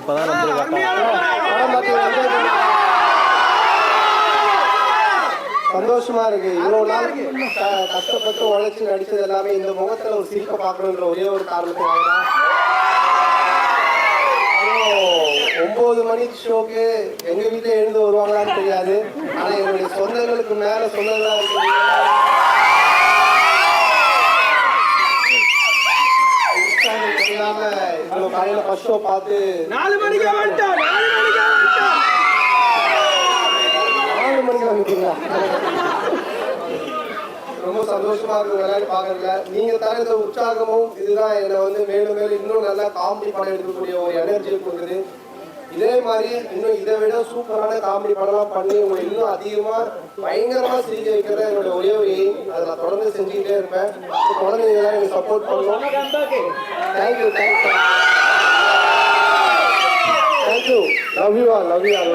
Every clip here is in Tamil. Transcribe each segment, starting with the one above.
இப்போதான் சந்தோஷமா இருக்கு. இவ்வளவு நாள் கஷ்டப்பட்டு உழைச்சி நடிச்சது எல்லாமே இந்த முகத்துல ஒரு சிரிப்பை பார்க்கணுன்ற ஒரே ஒரு காரணத்துக்காக தான். 9 மணி ஷோக்கு எங்க வீட்டுல எழுந்து வருவாங்களான்னு தெரியாது. ஆனா என்னுடைய சொந்தங்களுக்கு மேல சொந்தங்களா இருக்கு. இவ்வளவு காலையில ஃபர்ஸ்ட் ஷோ பார்த்து 4 மணிக்கு வந்துட்டீங்களா? ரொம்ப சந்தோஷமா இருக்கு விளையாட்டு பாக்குறதுல. நீங்க தர உற்சாகமும் இதுதான் என்னை வந்து மேலும் மேலும் இன்னும் நல்லா காமெடி படம் எடுக்கக்கூடிய ஒரு எனர்ஜியை கொடுக்குது. இதே மாதிரி இன்னும் இதை விட சூப்பரான காமெடி படம்லாம் பண்ணி உங்களை இன்னும் அதிகமா பயங்கரமா சிரிக்க வைக்கிற என்னோட ஒரே ஒரு எய்ம். அதை நான் தொடர்ந்து செஞ்சுக்கிட்டே இருப்பேன். தொடர்ந்து இதெல்லாம் எனக்கு சப்போர்ட் பண்ணணும். Thank you thank you thank you. Love you all. Love you all.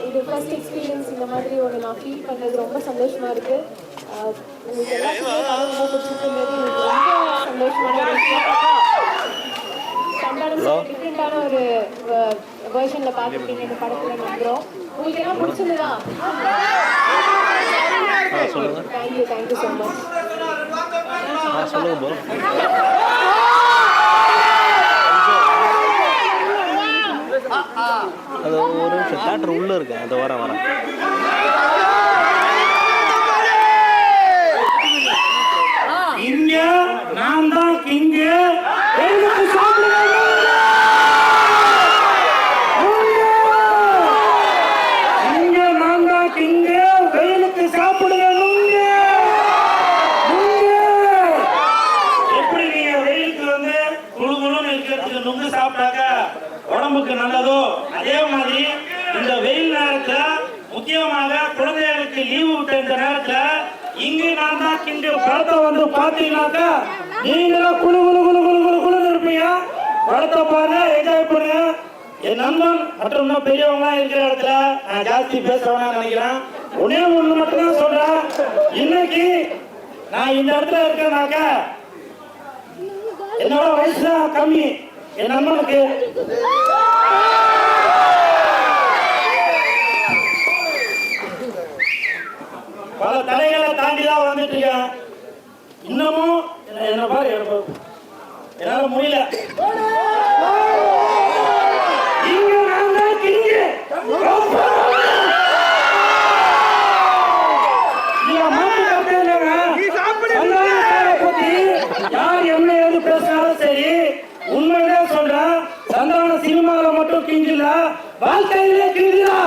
இது ஃபர்ஸ்ட் எக்ஸ்பீரியன்ஸ். இந்த மாதிரி ஒரு நான் ஃபீல் பண்ணது ரொம்ப சந்தோஷமா இருக்கு. உங்களுக்கு எல்லாத்துக்குமே ரொம்ப பிடிச்சிருக்கும்போது எனக்கு ரொம்ப சந்தோஷமான விஷயம். சந்தானம் டிஃப்ரெண்டான ஒரு வேர்ஷன்ல பார்த்துருக்கீங்க இந்த படத்துல நம்புறோம். உங்களுக்கு எல்லாம் பிடிச்சிருந்ததா? Thank you thank you so much. சொல்லுங்க. அது ஒரு நிமிஷம் தியேட்டர் உள்ள இருக்கு. அது வரேன். இங்க நான் தான் கிங்க. இங்க நான் தான் கிங்க. வெயிலுக்கு சாப்பிடுங்க. எப்படி நீங்க வெயிலுக்கு வந்து குழுகுழுன்னு இருக்கிறதுக்கு நுங்கு சாப்பிட்டாக்க உடம்புக்கு நல்லதோ, அதே மாதிரி இந்த வெயில் நேரத்துல முக்கியமாக குழந்தைகளுக்கு லீவு விட்ட இந்த நேரத்துல இங்கு நான் தான் கிண்டு படத்தை வந்து பாத்தீங்கன்னாக்கா நீங்களும் குழு குழு குழு குழு குழு குழுன்னு இருப்பீங்க. படத்தை பாருங்க, என்ஜாய் பண்ணுங்க. என் நண்பன் மற்றும் பெரியவங்க இருக்கிற இடத்துல நான் ஜாஸ்தி பேச வேணாம்னு நினைக்கிறேன். ஒன்னே ஒண்ணு மட்டும்தான் சொல்றேன். இன்னைக்கு நான் இந்த இடத்துல இருக்கேன்னாக்க என்னோட வயசு தான் கம்மி. என் நண்பனுக்கு பல தடைகளை தாண்டிதான் வந்துட்டு இருக்கேன். இன்னமும் என்ன பாரு என்னால முடியல. இங்க நான் தான் கிங்க. யார் என்ன எது பேசினாலும் சரி, உண்மைதான் சொல்றேன். சந்தான சினிமாவில மட்டும் கிஞ்சில, வாழ்க்கையிலே கிஞ்சிலா.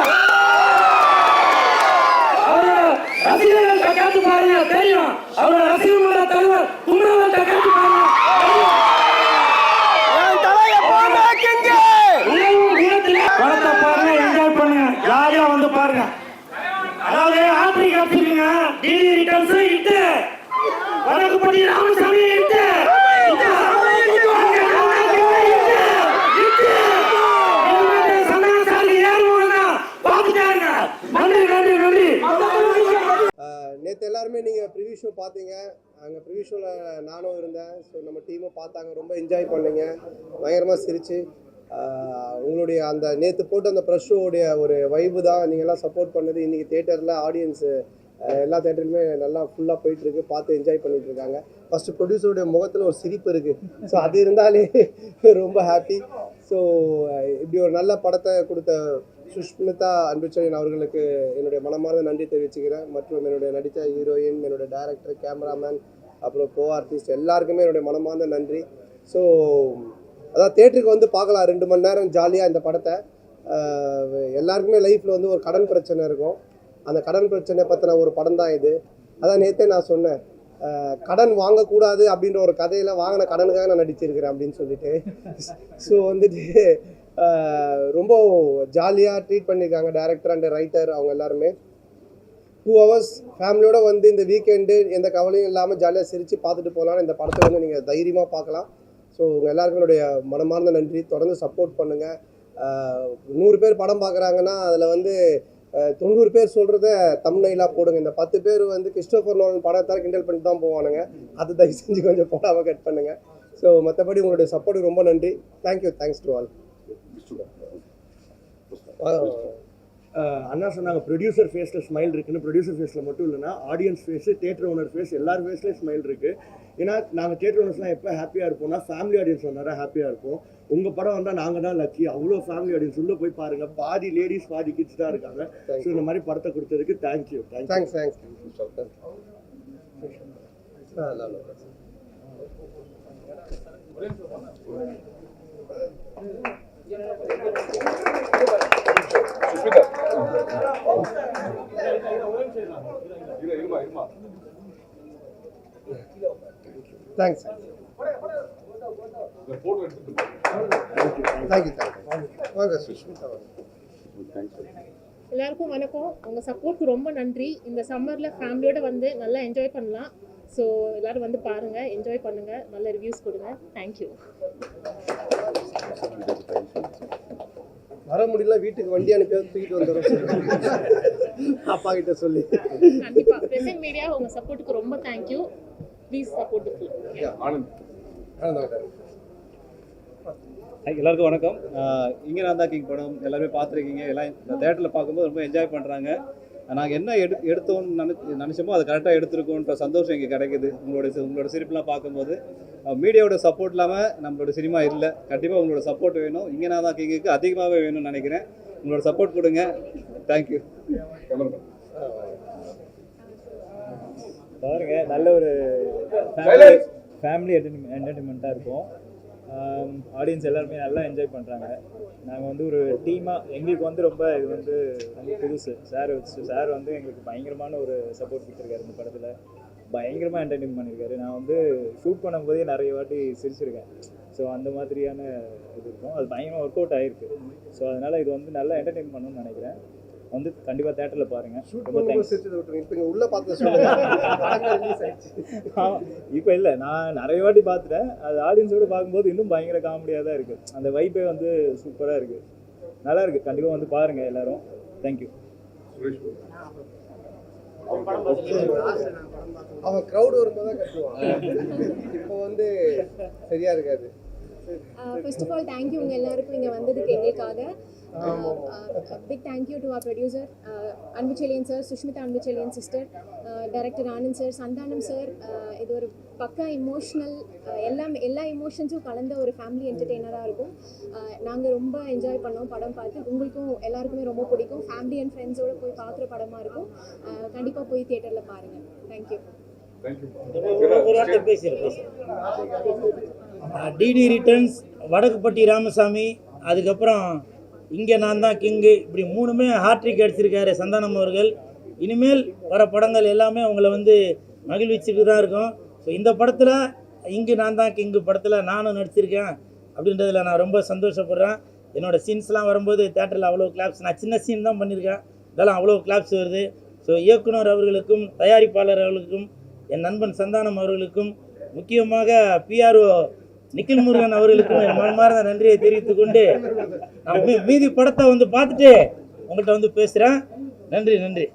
அவரோட ரசிகர்கள் கேட்டு பாருங்க, தெரியும். அவரோட ரசிகர்களோட தலைவர் குமரவன் கேட்டு பாருங்க. படத்தை பாருங்க, என்ஜாய் பண்ணுங்க, ஜாலியா வந்து பாருங்க. அதாவது ஆப்ரி காப்பிருங்க, டிடி ரிட்டர்ன்ஸ் இட்டு வடக்குப்பட்டி ராமசாமி இட்டு நேற்று எல்லாருமே நீங்கள் ப்ரிவியூ ஷோ பார்த்தீங்க. அங்கே ப்ரிவியூ ஷோவில் நானும் இருந்தேன். ஸோ நம்ம டீமும் பார்த்தாங்க, ரொம்ப என்ஜாய் பண்ணீங்க, பயங்கரமாக சிரிச்சு. உங்களுடைய அந்த நேற்று போட்டு அந்த ப்ரெஷ் ஷோவுடைய ஒரு வைப்பு தான் நீங்கள்லாம் சப்போர்ட் பண்ணது. இன்றைக்கி தேட்டரில் ஆடியன்ஸு எல்லா தேட்டருமே நல்லா ஃபுல்லாக போயிட்டுருக்கு, பார்த்து என்ஜாய் பண்ணிகிட்டு இருக்காங்க. ஃபஸ்ட்டு ப்ரொடியூசருடைய முகத்தில் ஒரு சிரிப்பு இருக்குது. ஸோ அது இருந்தாலே ரொம்ப ஹாப்பி. ஸோ இப்படி ஒரு நல்ல படத்தை கொடுத்த சுஷ்மிதா அன்புச்செழியன் அவர்களுக்கு என்னுடைய மனமார்ந்த நன்றி தெரிவிச்சுக்கிறேன். மற்றும் என்னுடைய நடித்த ஹீரோயின், என்னுடைய டைரக்டர், கேமராமேன், அப்புறம் கோ ஆர்டிஸ்ட் எல்லாருக்குமே என்னுடைய மனமார்ந்த நன்றி. ஸோ அதான் தேட்டருக்கு வந்து பார்க்கலாம் 2 மணி நேரம் ஜாலியாக இந்த படத்தை. எல்லாருக்குமே லைஃப்பில் வந்து ஒரு கடன் பிரச்சனை இருக்கும். அந்த கடன் பிரச்சனை பற்றின ஒரு படம் தான் இது. அதான் நேற்றே நான் சொன்னேன், கடன் வாங்கக்கூடாது அப்படின்ற ஒரு கதையில் வாங்கின கடனுக்காக நான் நடிச்சிருக்கிறேன் அப்படின்னு சொல்லிட்டு. ஸோ வந்துட்டு ரொம்ப ஜாலியாக ட்ரீட் பண்ணியிருக்காங்க டைரக்டர் அண்ட் ரைட்டர் அவங்க எல்லாருமே. 2 hours ஃபேமிலியோடு வந்து இந்த வீக்கெண்டு எந்த கவலையும் இல்லாமல் ஜாலியாக சிரித்து பார்த்துட்டு போகலான்னு இந்த படத்தை வந்து நீங்கள் தைரியமாக பார்க்கலாம். ஸோ உங்கள் எல்லாருக்கும் என்னுடைய மனமார்ந்த நன்றி. தொடர்ந்து சப்போர்ட் பண்ணுங்கள். 100 பேர் படம் பார்க்குறாங்கன்னா அதில் வந்து 90 பேர் சொல்கிறத தம்ப்நெயிலாக போடுங்க. இந்த 10 பேர் வந்து கிறிஸ்டோபர் நோலன் படத்தால் கிண்டல் பண்ணி தான் போவானுங்க. அது தயவு செஞ்சு கொஞ்சம் போடாமல் கட் பண்ணுங்கள். ஸோ மற்றபடி உங்களுடைய சப்போர்ட்டுக்கு ரொம்ப நன்றி. தேங்க்யூ. Thanks to all. அண்ணா சொன்னாங்க ப்ரொடியூசர் ஃபேஸில் ஸ்மைல் இருக்குன்னு. ப்ரொடியூசர் ஃபேஸில் மட்டும் இல்லைன்னா audience face, theatre owner face, எல்லார் ஃபேஸ்லேயும் ஸ்மைல் இருக்குது. ஏன்னா நாங்கள் தியேட்டர் ஓனர்ஸ்லாம் எப்போ ஹாப்பியாக இருப்போம்னா ஃபேமிலி ஆடியன்ஸ் வந்தால் ஹாப்பியாக இருப்போம். உங்கள் படம் வந்தால் நாங்கள் தான் லக்கி. அவ்வளோ ஃபேமிலி ஆடியன்ஸ் உள்ளே போய் பாருங்கள். பாதி லேடிஸ் பாதி கிட்ஸ் தான் இருக்காங்க. ஸோ இந்த மாதிரி படத்தை கொடுத்ததுக்கு தேங்க்யூ. தேங்க்ஸ். தேங்க்ஸ். எல்லாருக்கும் வணக்கம். உங்கள் சப்போர்ட்க்கு ரொம்ப நன்றி. இந்த சம்மரில் ஃபேமிலியோடு வந்து நல்லா என்ஜாய் பண்ணலாம். ஸோ எல்லோரும் வந்து பாருங்கள், என்ஜாய் பண்ணுங்கள், நல்ல ரிவ்யூஸ் கொடுங்க. தேங்க்யூ. வர முடியல, வீட்டுக்கு வண்டி அனுப்பி தூக்கிட்டு வந்துடுறோம் அப்பா கிட்ட சொல்லி. கண்டிப்பாக பிரசன்ட் மீடியா உங்கள் சப்போர்ட்டுக்கு ரொம்ப thank you. Please support the film. எல்லாருக்கும் வணக்கம். இங்கே நான் தான் கிங் படம் எல்லாருமே பார்த்துருக்கீங்க. எல்லாம் இந்த தேட்டரில் பார்க்கும்போது ரொம்ப என்ஜாய் பண்ணுறாங்க. நாங்கள் என்ன எடுத்தோன்னு நினச்சோமோ அதை கரெக்டாக எடுத்துருக்கோன்ற சந்தோஷம் இங்கே கிடைக்குது. உங்களோட சிரிப்புலாம் பார்க்கும்போது மீடியாவோட சப்போர்ட் இல்லாமல் நம்மளோட சினிமா இல்லை. கண்டிப்பாக உங்களோட சப்போர்ட் வேணும். இங்கே நான் தான் கிங்குக்கு அதிகமாகவே வேணும்னு நினைக்கிறேன். உங்களோட சப்போர்ட் கொடுங்க. தேங்க்யூ. பாருங்க, நல்ல ஒரு ஃபேமிலி என்டர்டைன்மெண்ட்டாக இருக்கும். ஆடியன்ஸ் எல்லாருமே நல்லா என்ஜாய் பண்ணுறாங்க. நாங்கள் வந்து ஒரு டீமாக எங்களுக்கு வந்து ரொம்ப இது வந்து ரொம்ப புதுசு. சார் வந்து எங்களுக்கு பயங்கரமான ஒரு சப்போர்ட் கொடுத்துருக்காரு. இந்த படத்தில் பயங்கரமாக என்டர்டெயின் பண்ணியிருக்காரு. நான் வந்து ஷூட் பண்ணும்போதே நிறைய வாட்டி சிரிச்சிருக்கேன். ஸோ அந்த மாதிரியான இது இருக்கும். அது பயங்கரமாக ஒர்க் அவுட் ஆகிருக்கு. ஸோ அதனால் இது வந்து நல்லா என்டர்டெயின் பண்ணணும்னு நினைக்கிறேன். வந்து கண்டிப்பாக தேட்டரில் பாருங்கள். இப்போ இல்லை, நான் நிறைய வாட்டி பார்த்துட்டேன். அது ஆடியன்ஸோடு பார்க்கும்போது இன்னும் பயங்கர காமெடியாக தான் இருக்குது. அந்த வைப்பே வந்து சூப்பராக இருக்குது, நல்லா இருக்குது. கண்டிப்பாக வந்து பாருங்கள் எல்லாரும். தேங்க்யூ. அவன் க்ரௌட் வரும்போது தான் கட்டுவான். இப்போ வந்து சரியா இருக்காது. ஃபர்ஸ்ட் ஆஃப் ஆல் தேங்க்யூ உங்கள் எல்லாருக்கும் இங்கே வந்ததுக்கு எங்களுக்காக. Big thank you to our producer Anbuchezhiyan sir, Sushmita Anbuchezhiyan sister, director Anand sir, Santhanam sir. இது ஒரு பக்கா இமோஷ்னல், எல்லா இமோஷன்ஸும் கலந்த ஒரு ஃபேமிலி என்டர்டெய்னராக இருக்கும். நாங்கள் ரொம்ப என்ஜாய் பண்ணோம் படம் பார்த்து. உங்களுக்கும் எல்லாருக்குமே ரொம்ப பிடிக்கும். ஃபேமிலி அண்ட் ஃப்ரெண்ட்ஸோடு போய் பார்க்குற படமாக இருக்கும். கண்டிப்பாக போய் தியேட்டரில் பாருங்கள். Thank you. DD Returns, Vadakkupatti Ramasamy, அதுக்கப்புறம் இங்கே நான் தான் கிங்கு, இப்படி 3மே ஹாட்ரிக் அடிச்சிருக்காரு சந்தானம் அவர்கள். இனிமேல் வர படங்கள் எல்லாமே அவங்கள வந்து மகிழ்விச்சுட்டு தான் இருக்கும். ஸோ இந்த படத்தில் இங்கே நான் தான் கிங்கு படத்தில் நானும் நடிச்சிருக்கேன் அப்படின்றதில் நான் ரொம்ப சந்தோஷப்படுறேன். என்னோடய சீன்ஸ்லாம் வரும்போது தேட்டரில் அவ்வளோ கிளாப்ஸ், நான் சின்ன சீன் தான் பண்ணியிருக்கேன், இதெல்லாம் அவ்வளோ கிளாப்ஸ் வருது. ஸோ இயக்குனர் அவர்களுக்கும் தயாரிப்பாளர் அவர்களுக்கும் என் நண்பன் சந்தானம் அவர்களுக்கும் முக்கியமாக பிஆர்ஓ நிக்கில் முருகன் அவர்களுக்கும் என் மனமார்ந்த நன்றியை தெரிவித்துக் கொண்டு நான் மீதி படத்தை வந்து பார்த்துட்டு உங்கள்கிட்ட வந்து பேசுகிறேன். நன்றி.